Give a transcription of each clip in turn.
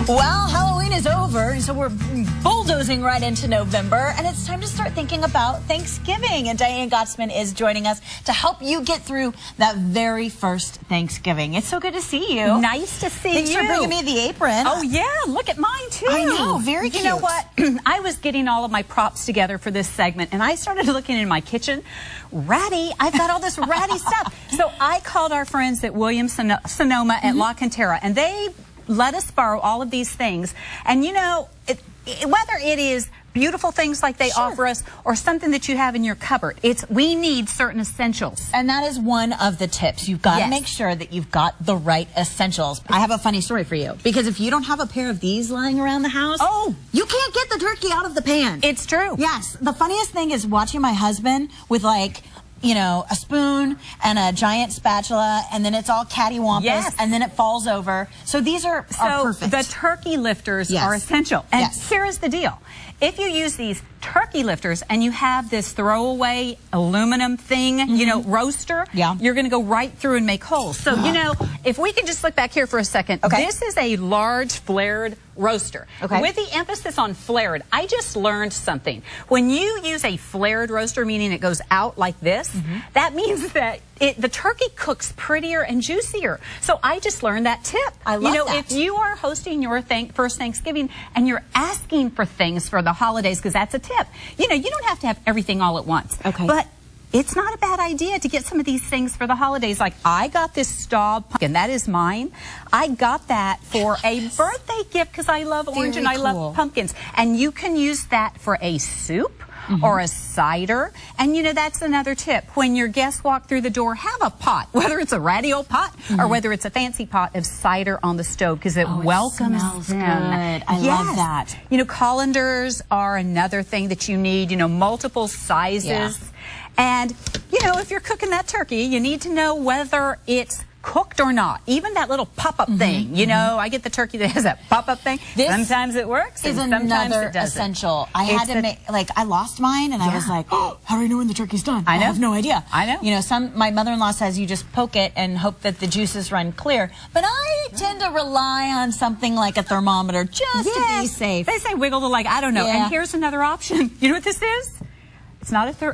Well, Halloween is over, and so we're bulldozing right into November, and it's time to start thinking about Thanksgiving. And Diane Gottsman is joining us to help you get through that very first Thanksgiving. It's so good to see you. Nice to see you. Thanks for bringing me the apron. Oh, yeah. Look at mine, too. I know. Very cute. You know what? I was getting all of my props together for this segment, and I started looking in my kitchen. Ratty. I've got all this ratty stuff. So I called our friends at Williams-Sonoma at La Cantera, and they let us borrow all of these things. And you know, whether it is beautiful things like they offer us or something that you have in your cupboard, we need certain essentials. And that is one of the tips. You've got to make sure that you've got the right essentials. I have a funny story for you, because if you don't have a pair of these lying around the house, you can't get the turkey out of the pan. It's true. Yes. The funniest thing is watching my husband with, like, you know, a spoon and a giant spatula, and then it's all cattywampus, and then it falls over. So these are perfect. The turkey lifters are essential. And here is the deal. If you use these turkey lifters and you have this throwaway aluminum thing, you know, roaster, you're going to go right through and make holes. So, you know, if we can just look back here for a second, this is a large flared roaster. With the emphasis on flared, I just learned something. When you use a flared roaster, meaning it goes out like this, that means that the turkey cooks prettier and juicier. So I just learned that tip. I love that. If you are hosting your first Thanksgiving and you're asking for things for the holidays, because that's a tip, you know, you don't have to have everything all at once. But it's not a bad idea to get some of these things for the holidays. Like, I got this Staub pumpkin. That is mine. I got that for a birthday gift because I love orange and I love pumpkins. And you can use that for a soup or a cider. And, you know, that's another tip. When your guests walk through the door, have a pot, whether it's a ratty old pot or whether it's a fancy pot of cider on the stove, because it welcomes them. Good. I love that. You know, colanders are another thing that you need, you know, multiple sizes. And, you know, if you're cooking that turkey, you need to know whether it's cooked or not. Even that little pop-up thing, you know, I get the turkey that has that pop-up thing. Sometimes it works, and sometimes it doesn't. Essential. I had to make, like, I lost mine, and I was like, oh, how do I know when the turkey's done? I have no idea. I know. You know, my mother-in-law says you just poke it and hope that the juices run clear. But I tend to rely on something like a thermometer just to be safe. They say wiggle the leg. I don't know. And here's another option. You know what this is? It's not it's a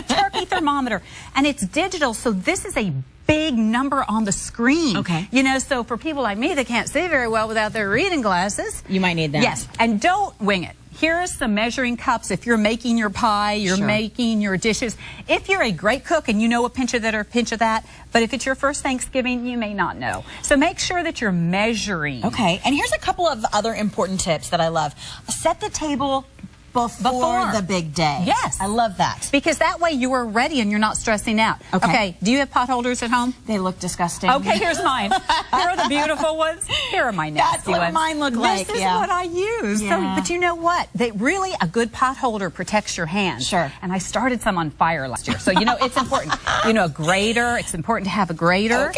turkey thermometer, and it's digital, so this is a big number on the screen. You know, so for people like me that can't see very well without their reading glasses, you might need that. Yes, and don't wing it. Here are some measuring cups if you're making your pie, you're making your dishes. If you're a great cook and you know a pinch of that or a pinch of that, but if it's your first Thanksgiving, you may not know. So make sure that you're measuring. And here's a couple of other important tips that I love. Set the table before the big day. Yes. I love that. Because that way you are ready and you're not stressing out. Okay. Do you have pot holders at home? They look disgusting. Okay, here's mine. Here are the beautiful ones. Here are my nasty ones. That's what mine look like. This is what I use. So, but you know what? Really, a good pot holder protects your hands. And I started some on fire last year. So, you know, it's important. You know, a grater. It's important to have a grater.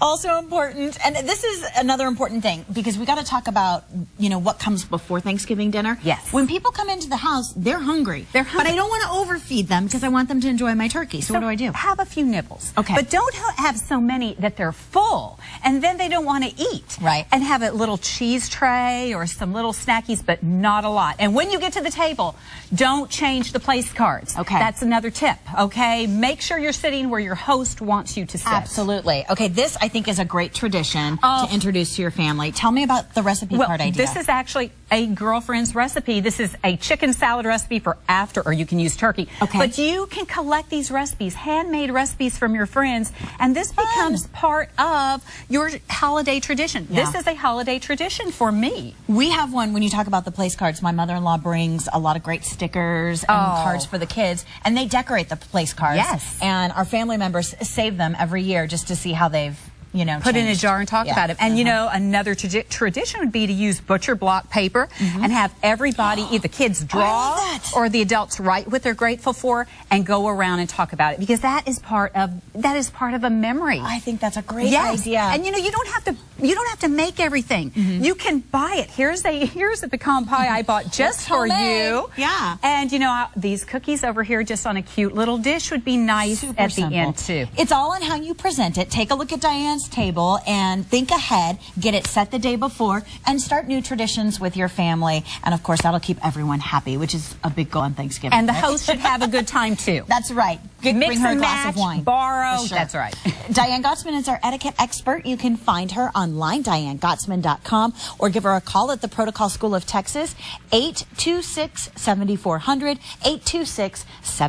Also important, and this is another important thing, because we got to talk about, you know, what comes before Thanksgiving dinner. When people come into the house, they're hungry. But I don't want to overfeed them because I want them to enjoy my turkey. So what do I do? Have a few nibbles. But don't have so many that they're full, and then they don't want to eat. And have a little cheese tray or some little snackies, but not a lot. And when you get to the table, don't change the place cards. That's another tip. Make sure you're sitting where your host wants you to sit. Absolutely. This, I think, is a great tradition to introduce to your family. Tell me about the recipe card idea. This is actually a girlfriend's recipe. This is a chicken salad recipe for after, or you can use turkey. But you can collect these recipes, handmade recipes from your friends, and this becomes part of your holiday tradition. This is a holiday tradition for me. We have one. When you talk about the place cards, my mother-in-law brings a lot of great stickers and cards for the kids, and they decorate the place cards. And our family members save them every year just to see how they've, you know, put in a jar and talk about it. And you know, another tradition would be to use butcher block paper and have everybody, either kids draw or the adults write what they're grateful for and go around and talk about it, because that is part of a memory. I think that's a great idea. And you know, you don't have to You don't have to make everything. You can buy it. Here's a pecan pie I bought just for you. Yeah. And you know, these cookies over here just on a cute little dish would be nice at the end too. It's all on how you present it. Take a look at Diane's table and think ahead, get it set the day before, and start new traditions with your family. And of course, that'll keep everyone happy, which is a big goal on Thanksgiving. And the host should have a good time too. That's right. Mix Bring her a and glass match, of wine. borrow. Sure. That's right. Diane Gottsman is our etiquette expert. You can find her online, DianeGottsman.com, or give her a call at the Protocol School of Texas, 826-7400, 826-7.